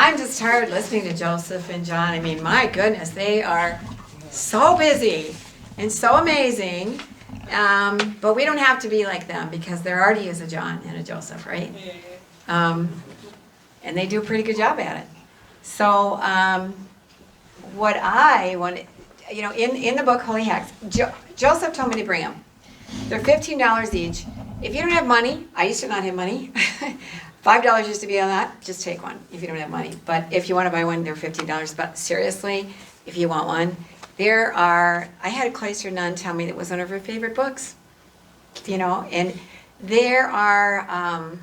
I'm just tired listening to Joseph and John. I mean, my goodness, they are so busy and so amazing. But we don't have to be like them because there already is a John and a Joseph, right? And they do a pretty good job at it. So what I want, in the book Holy Hacks, Joseph told me to bring them. They're $15 each. If you don't have money, I used to not have money. $5 used to be on that. Just take one if you don't have money. But if you want to buy one, they're $15. But seriously, if you want one, I had a cloister nun tell me that was one of her favorite books. And there are, I'm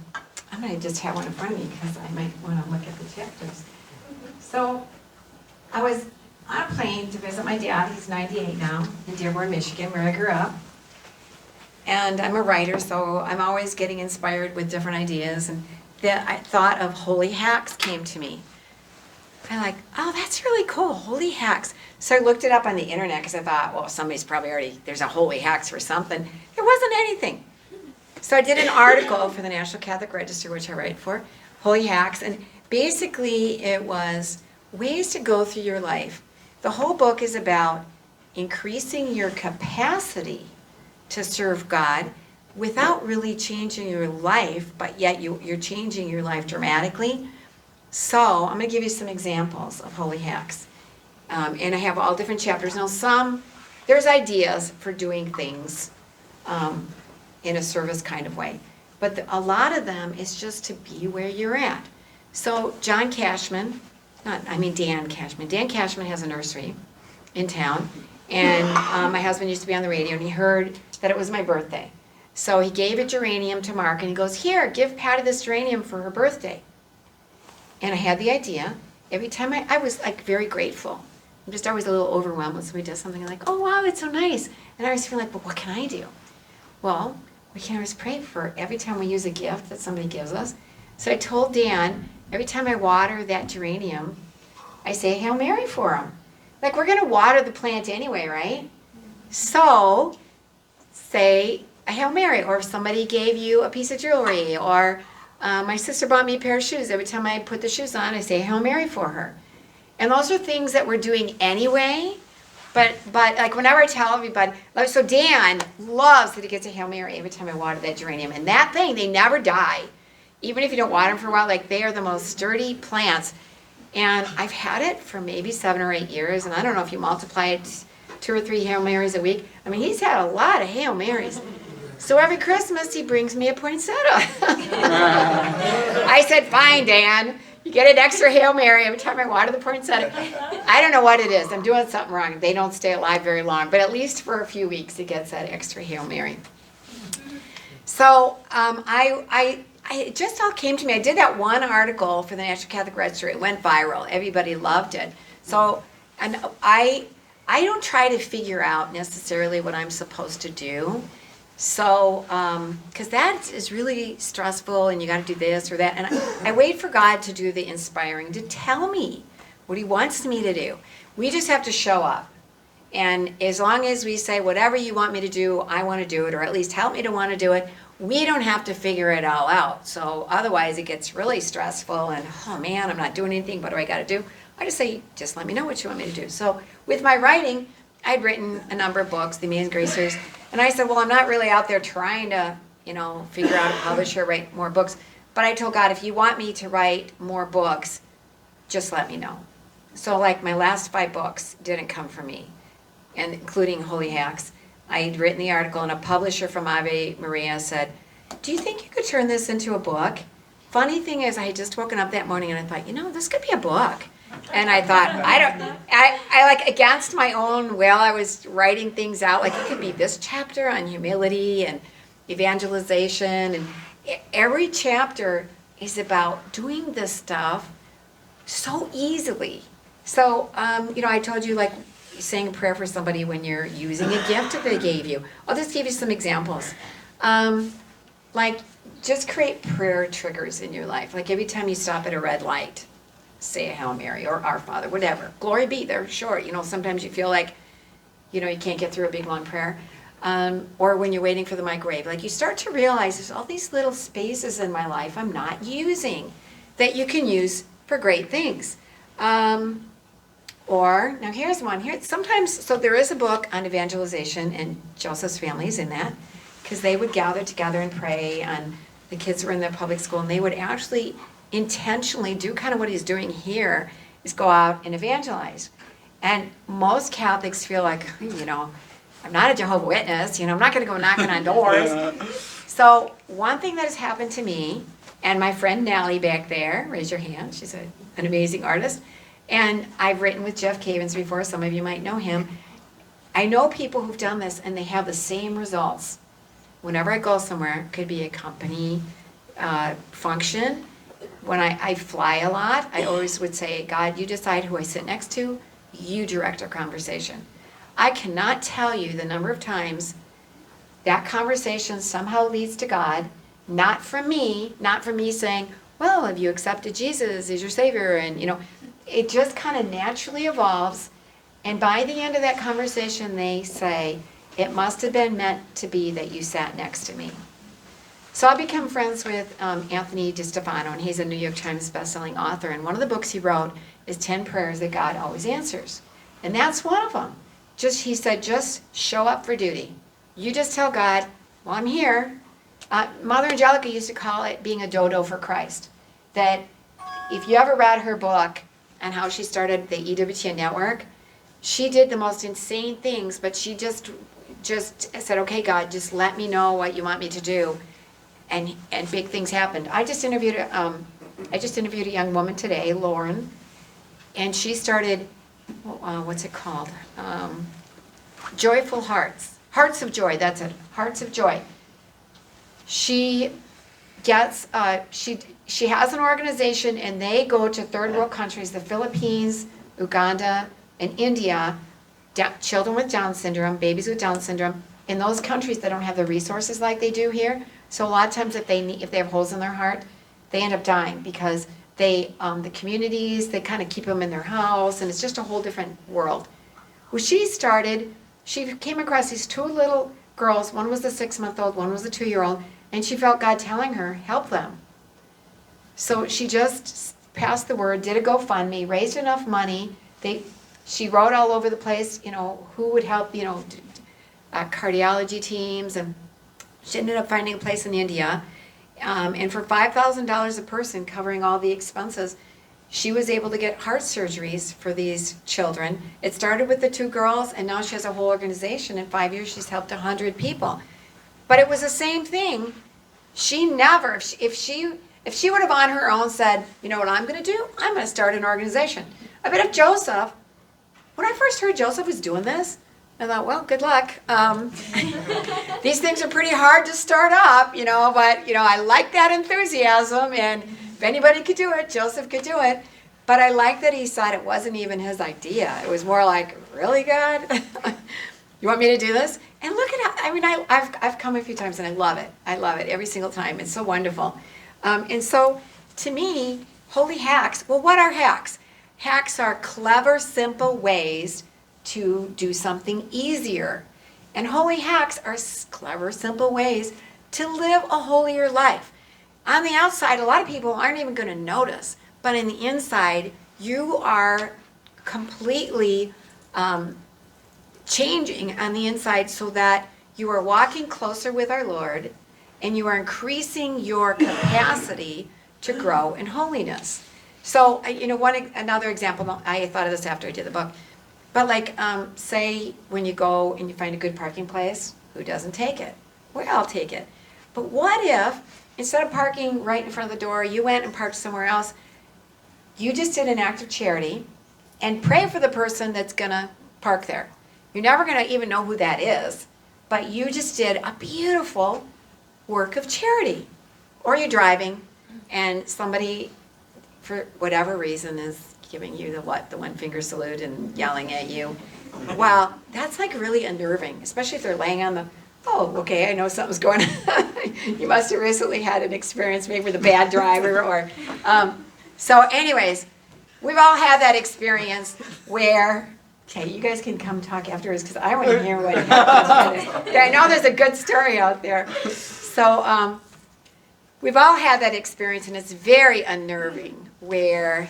going to just have one in front of me because I might want to look at the chapters. So I was on a plane to visit my dad. He's 98 now in Dearborn, Michigan, where I grew up. And I'm a writer, so I'm always getting inspired with different ideas. And I thought of Holy Hacks came to me. I'm like, oh, that's really cool, Holy Hacks. So I looked it up on the internet because I thought, well, somebody's probably there's a Holy Hacks for something. There wasn't anything. So I did an article for the National Catholic Register, which I write for, Holy Hacks. And basically it was ways to go through your life. The whole book is about increasing your capacity to serve God without really changing your life, but yet you're changing your life dramatically. So I'm going to give you some examples of Holy Hacks. And I have all different chapters. Now there's ideas for doing things in a service kind of way. But a lot of them is just to be where you're at. So Dan Cashman. Dan Cashman has a nursery in town. And my husband used to be on the radio, and he heard that it was my birthday. So he gave a geranium to Mark, and he goes, here, give Patty this geranium for her birthday. And I had the idea. Every time I was like very grateful. I'm just always a little overwhelmed when somebody does something like, oh, wow, that's so nice. And I always feel like, but what can I do? Well, we can always pray for every time we use a gift that somebody gives us. So I told Dan, every time I water that geranium, I say Hail Mary for him. Like, we're going to water the plant anyway, right? So say a Hail Mary. Or if somebody gave you a piece of jewelry, or my sister bought me a pair of shoes. Every time I put the shoes on, I say Hail Mary for her. And those are things that we're doing anyway. But like whenever I tell everybody, so Dan loves that he gets a Hail Mary every time I water that geranium. And that thing, they never die. Even if you don't water them for a while, like they are the most sturdy plants. And I've had it for maybe 7 or 8 years. And I don't know if you multiply it 2 or 3 Hail Marys a week. I mean, he's had a lot of Hail Marys. So every Christmas, he brings me a poinsettia. I said, fine, Dan. You get an extra Hail Mary every time I water the poinsettia. I don't know what it is. I'm doing something wrong. They don't stay alive very long. But at least for a few weeks, he gets that extra Hail Mary. So it just all came to me. I did that one article for the National Catholic Register. It went viral. Everybody loved it. So, and I don't try to figure out necessarily what I'm supposed to do. So, because that is really stressful, and you got to do this or that. And I wait for God to do the inspiring, to tell me what He wants me to do. We just have to show up. And as long as we say, whatever you want me to do, I want to do it, or at least help me to want to do it, we don't have to figure it all out. So otherwise it gets really stressful, and oh man, I'm not doing anything, what do I got to do? I just say, just let me know what you want me to do. So with my writing, I'd written a number of books, The Amazing Grace series, and I said, well, I'm not really out there trying to, figure out a publisher, write more books. But I told God, if you want me to write more books, just let me know. So like my last 5 books didn't come from me, and including Holy Hacks. I had written the article, and a publisher from Ave Maria said, do you think you could turn this into a book? Funny thing is, I had just woken up that morning, and I thought, this could be a book. And I thought, I like against my own will, I was writing things out, like it could be this chapter on humility and evangelization, and every chapter is about doing this stuff so easly. So, I told you, like, saying a prayer for somebody when you're using a gift that they gave you. I'll just give you some examples. Like, just create prayer triggers in your life. Like every time you stop at a red light, say a Hail Mary or Our Father, whatever. Glory be, they're short. Sometimes you feel like, you can't get through a big long prayer. Or when you're waiting for the microwave. Like you start to realize there's all these little spaces in my life I'm not using that you can use for great things. Or, now here's one. Here, sometimes, so there is a book on evangelization, and Joseph's family is in that, because they would gather together and pray, and the kids were in their public school, and they would actually intentionally do kind of what he's doing here, is go out and evangelize. And most Catholics feel like, I'm not a Jehovah's Witness, I'm not going to go knocking on doors. So one thing that has happened to me, and my friend Nally back there, raise your hand, she's an amazing artist, and I've written with Jeff Cavins before, some of you might know him. I know people who've done this, and they have the same results. Whenever I go somewhere, it could be a company function. When I fly a lot, I always would say, God, you decide who I sit next to, you direct our conversation. I cannot tell you the number of times that conversation somehow leads to God, not from me saying, well, have you accepted Jesus as your Savior? And, it just kind of naturally evolves. And by the end of that conversation, they say, it must have been meant to be that you sat next to me. So I become friends with Anthony DiStefano, and he's a New York Times bestselling author. And one of the books he wrote is 10 Prayers That God Always Answers. And that's one of them. He said, just show up for duty. You just tell God, well, I'm here. Mother Angelica used to call it being a dodo for Christ. That if you ever read her book on how she started the EWTN network, she did the most insane things, but she just said, okay, God, just let me know what you want me to do. And big things happened. I just interviewed a young woman today, Lauren, and she started, what's it called? Joyful Hearts. Hearts of Joy, that's it. Hearts of Joy. She gets, she has an organization, and they go to third world countries, the Philippines, Uganda, and India, children with Down syndrome, babies with Down syndrome, in those countries that don't have the resources like they do here. So a lot of times if they have holes in their heart, they end up dying because the communities, they kind of keep them in their house, and it's just a whole different world. Well, she came across these two little girls, one was the 6-month-old, one was the 2-year-old, and she felt God telling her, help them. So she just passed the word, did a GoFundMe, raised enough money. She wrote all over the place, who would help, cardiology teams, and she ended up finding a place in India. And for $5,000 a person, covering all the expenses, she was able to get heart surgeries for these children. It started with the 2 girls, and now she has a whole organization. In 5 years, she's helped 100 people. But it was the same thing. She never, if she would have on her own said, you know what I'm going to do? I'm going to start an organization. I bet if Joseph, when I first heard Joseph was doing this, I thought, well, good luck. These things are pretty hard to start up, but, I like that enthusiasm, and if anybody could do it, Joseph could do it. But I like that he said it wasn't even his idea. It was more like, really, God? You want me to do this? And look at how, I've come a few times, and I love it. I love it every single time. It's so wonderful. And so, to me, holy hacks, well, what are hacks? Hacks are clever, simple ways to do something easier. And holy hacks are clever, simple ways to live a holier life. On the outside, a lot of people aren't even going to notice, but in the inside, you are completely changing on the inside so that you are walking closer with our Lord, and you are increasing your capacity to grow in holiness. So, another example, I thought of this after I did the book, but say when you go and you find a good parking place, who doesn't take it? We all take it. But what if, instead of parking right in front of the door, you went and parked somewhere else, you just did an act of charity and pray for the person that's going to park there. You're never going to even know who that is, but you just did a beautiful work of charity. Or you're driving and somebody, for whatever reason, is giving you the one finger salute and yelling at you. Well, that's really unnerving, especially if they're laying on the, oh, okay, I know something's going on. You must have recently had an experience maybe with a bad driver or, so anyways, we've all had that experience where, okay, you guys can come talk afterwards because I want to hear what happened. I know there's a good story out there. So we've all had that experience, and it's very unnerving where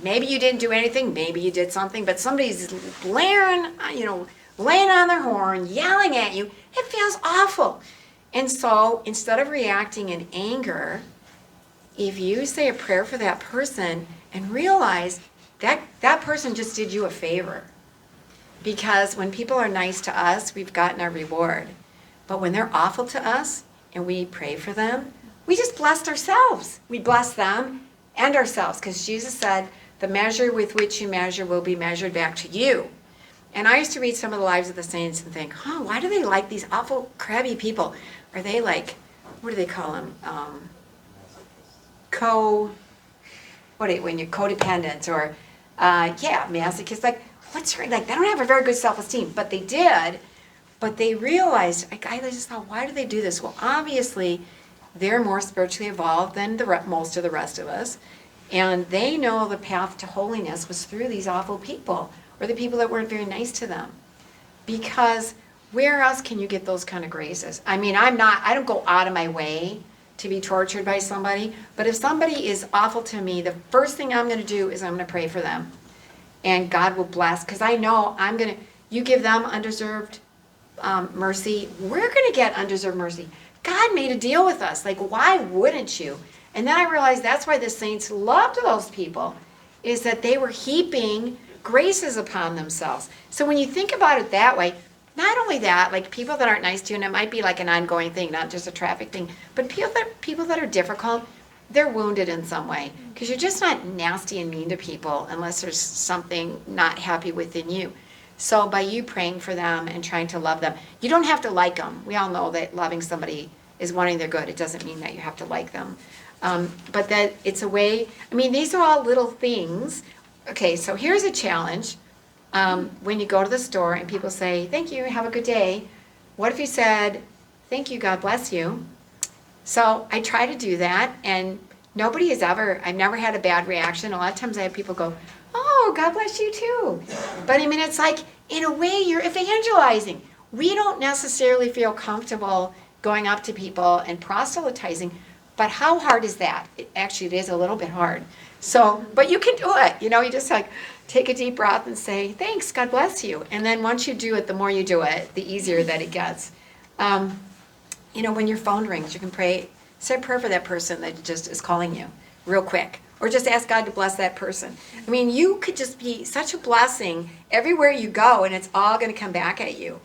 maybe you didn't do anything, maybe you did something, but somebody's laying on their horn, yelling at you, it feels awful. And so instead of reacting in anger, if you say a prayer for that person and realize that person just did you a favor. Because when people are nice to us, we've gotten our reward. But when they're awful to us and we pray for them, we just blessed ourselves. We bless them and ourselves, because Jesus said, the measure with which you measure will be measured back to you. And I used to read some of the lives of the saints and think, why do they like these awful, crabby people? Are they like, what do they call them? When you're codependent, or, masochist. Like, they don't have a very good self-esteem, but they did. But they realized, I just thought, why do they do this? Well, obviously, they're more spiritually evolved than most of the rest of us. And they know the path to holiness was through these awful people, or the people that weren't very nice to them. Because where else can you get those kind of graces? I mean, I don't go out of my way to be tortured by somebody, but if somebody is awful to me, the first thing I'm going to do is I'm going to pray for them. And God will bless, because I know you give them undeserved mercy, we're going to get undeserved mercy. God made a deal with us. Like, why wouldn't you? And then I realized that's why the saints loved those people, is that they were heaping graces upon themselves. So when you think about it that way, not only that, like people that aren't nice to you, and it might be like an ongoing thing, not just a traffic thing, but people that are difficult, they're wounded in some way, because you're just not nasty and mean to people unless there's something not happy within you. So by you praying for them and trying to love them, you don't have to like them. We all know that loving somebody is wanting their good. It doesn't mean that you have to like them. But that it's a way, these are all little things. Okay, so here's a challenge. When you go to the store and people say, thank you, have a good day. What if you said, thank you, God bless you? So I try to do that, and I've never had a bad reaction. A lot of times I have people go, oh, God bless you too. But it's like, in a way, you're evangelizing. We don't necessarily feel comfortable going up to people and proselytizing, but how hard is that? It is a little bit hard. So, but you can do it. You just take a deep breath and say, thanks, God bless you. And then once you do it, the more you do it, the easier that it gets. When your phone rings, you can say a prayer for that person that just is calling you real quick. Or just ask God to bless that person. You could just be such a blessing everywhere you go, and it's all going to come back at you.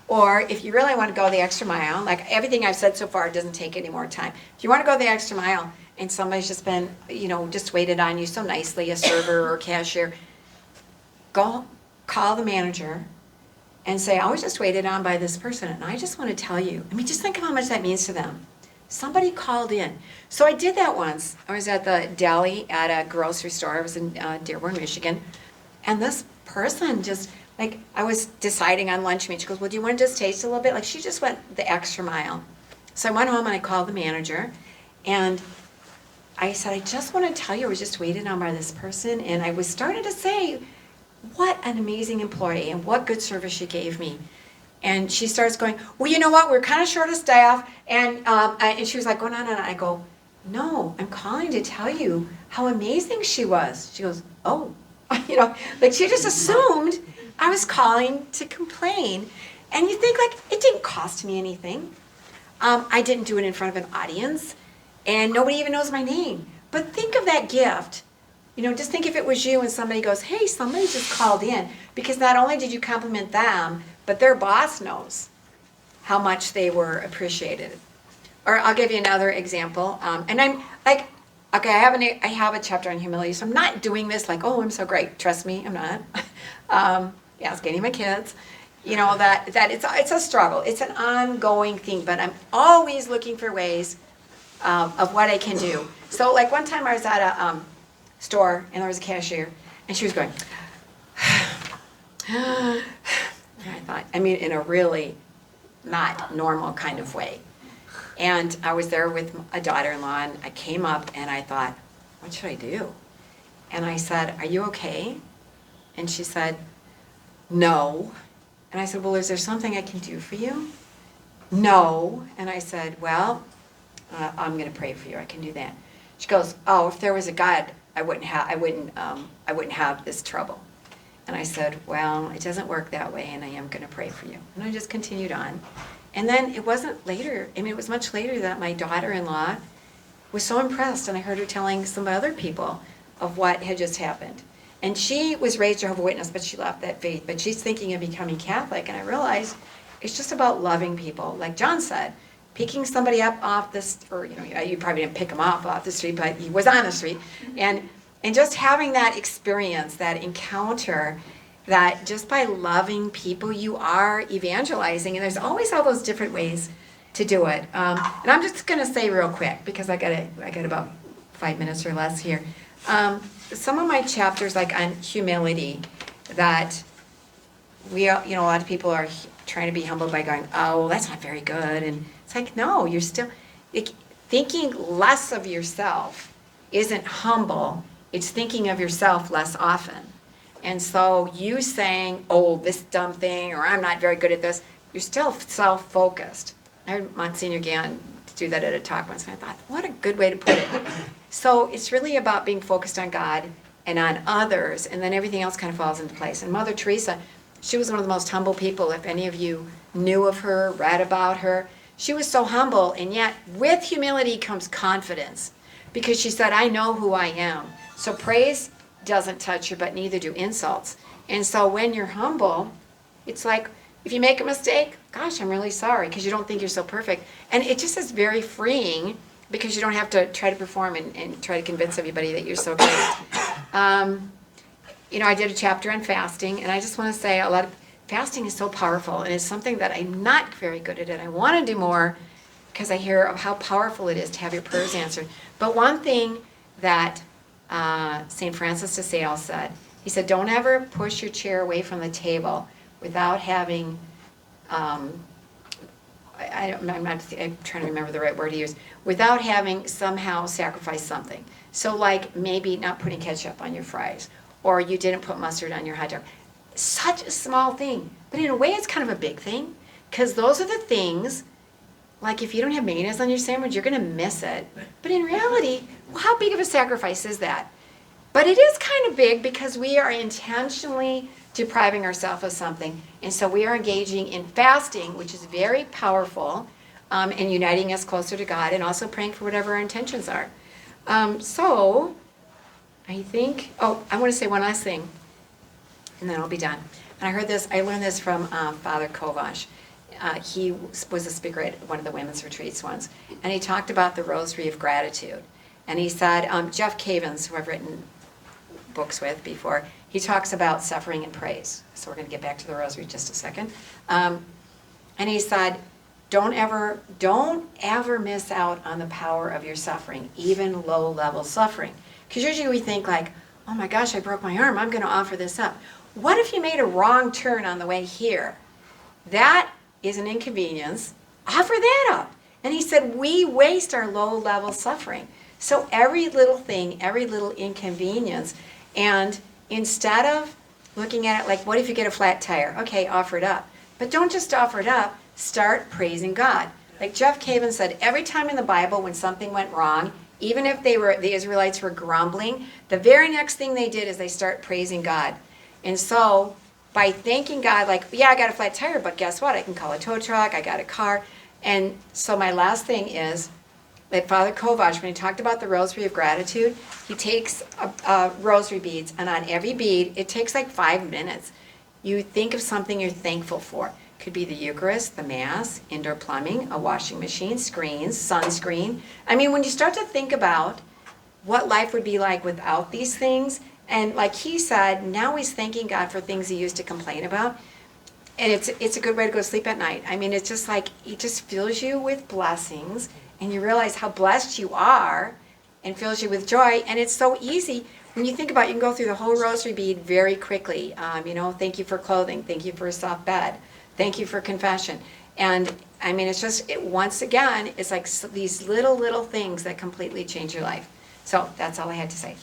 Or if you really want to go the extra mile, like everything I've said so far doesn't take any more time. If you want to go the extra mile and somebody's just been, just waited on you so nicely, a server or a cashier, go call the manager and say, I was just waited on by this person, and I just want to tell you, just think of how much that means to them. Somebody called in. So I did that once. I was at the deli at a grocery store. I was in Dearborn, Michigan. And this person just, I was deciding on lunch meat. She goes, well, do you want to just taste a little bit? She just went the extra mile. So I went home and I called the manager. And I said, I just want to tell you, I was just waited on by this person. And I was starting to say, what an amazing employee and what good service she gave me. And she starts going, well, you know what? We're kind of short of staff. And she was like, going on and on. I go, no, I'm calling to tell you how amazing she was. She goes, oh, she just assumed I was calling to complain. And you think, it didn't cost me anything. I didn't do it in front of an audience. And nobody even knows my name. But think of that gift. Just think if it was you and somebody goes, hey, somebody just called in. Because not only did you compliment them, but their boss knows how much they were appreciated. Or I'll give you another example. And I'm like, okay, I have a chapter on humility, so I'm not doing this oh, I'm so great. Trust me, I'm not. It's getting my kids. That it's a struggle. It's an ongoing thing, but I'm always looking for ways of what I can do. So one time I was at a store, and there was a cashier, and she was going, and I thought, in a really not normal kind of way. And I was there with a daughter-in-law, and I came up, and I thought, what should I do? And I said, are you okay? And she said, no. And I said, well, is there something I can do for you? No. And I said, well, I'm going to pray for you. I can do that. She goes, oh, if there was a God, I wouldn't have this trouble. And I said, well, it doesn't work that way, and I am going to pray for you. And I just continued on. And then it wasn't later, it was much later that my daughter-in-law was so impressed, and I heard her telling some other people of what had just happened. And she was raised Jehovah's Witness, but she left that faith. But she's thinking of becoming Catholic, and I realized it's just about loving people. Like John said, picking somebody up off this, or you probably didn't pick him up off the street, but he was on the street, and just having that experience, that encounter, that just by loving people, you are evangelizing, and there's always all those different ways to do it. And I'm just going to say real quick, because I got about 5 minutes or less here. Some of my chapters, like on humility, that a lot of people are trying to be humble by going, oh, well, that's not very good. And it's like, no, you're still, thinking less of yourself isn't humble. It's thinking of yourself less often. And so you saying, oh, this dumb thing, or I'm not very good at this, you're still self-focused. I heard Monsignor Gann do that at a talk once, and I thought, what a good way to put it. So it's really about being focused on God and on others, and then everything else kind of falls into place. And Mother Teresa, she was one of the most humble people. If any of you knew of her, read about her, she was so humble, and yet with humility comes confidence, because she said, I know who I am. So praise doesn't touch her, but neither do insults. And so when you're humble, it's like, if you make a mistake, gosh, I'm really sorry, because you don't think you're so perfect. And it just is very freeing, because you don't have to try to perform and try to convince everybody that you're so great. I did a chapter on fasting, and I just want to say fasting is so powerful, and it's something that I'm not very good at it. I want to do more, because I hear of how powerful it is to have your prayers answered. But one thing that St. Francis de Sales said, he said, don't ever push your chair away from the table without having, I'm trying to remember the right word he used, without having somehow sacrificed something. So like maybe not putting ketchup on your fries, or you didn't put mustard on your hot dog. Such a small thing, but in a way it's kind of a big thing, because those are the things, like if you don't have mayonnaise on your sandwich, you're going to miss it. But in reality, well, how big of a sacrifice is that? But it is kind of big, because we are intentionally depriving ourselves of something. And so we are engaging in fasting, which is very powerful, and uniting us closer to God, and also praying for whatever our intentions are. So I think, I want to say one last thing, and then I'll be done. And I learned this from Father Kovash. He was a speaker at one of the women's retreats once, and he talked about the rosary of gratitude. And he said, Jeff Cavins, who I've written books with before, he talks about suffering and praise. So we're going to get back to the rosary in just a second. And he said, don't ever miss out on the power of your suffering, even low-level suffering. Because usually we think like, oh my gosh, I broke my arm, I'm going to offer this up. What if you made a wrong turn on the way here? That is an inconvenience. Offer that up. And he said, we waste our low-level suffering. So every little thing, every little inconvenience, and instead of looking at it like, what if you get a flat tire? Okay, offer it up. But don't just offer it up, start praising God. Like Jeff Cavins said, every time in the Bible when something went wrong, even if the Israelites were grumbling, the very next thing they did is they start praising God. And so by thanking God, like, yeah, I got a flat tire, but guess what? I can call a tow truck, I got a car. And so my last thing is that Father Kovash, when he talked about the rosary of gratitude, he takes rosary beads, and on every bead, it takes like 5 minutes. You think of something you're thankful for. Could be the Eucharist, the Mass, indoor plumbing, a washing machine, screens, sunscreen. I mean, when you start to think about what life would be like without these things, and like he said, now he's thanking God for things he used to complain about, and it's a good way to go to sleep at night. I mean, it's just like, it just fills you with blessings, and you realize how blessed you are, and fills you with joy, and it's so easy. When you think about it, you can go through the whole rosary bead very quickly. Thank you for clothing, thank you for a soft bed, thank you for confession. And I mean, it's just, once again, it's like these little things that completely change your life. So that's all I had to say.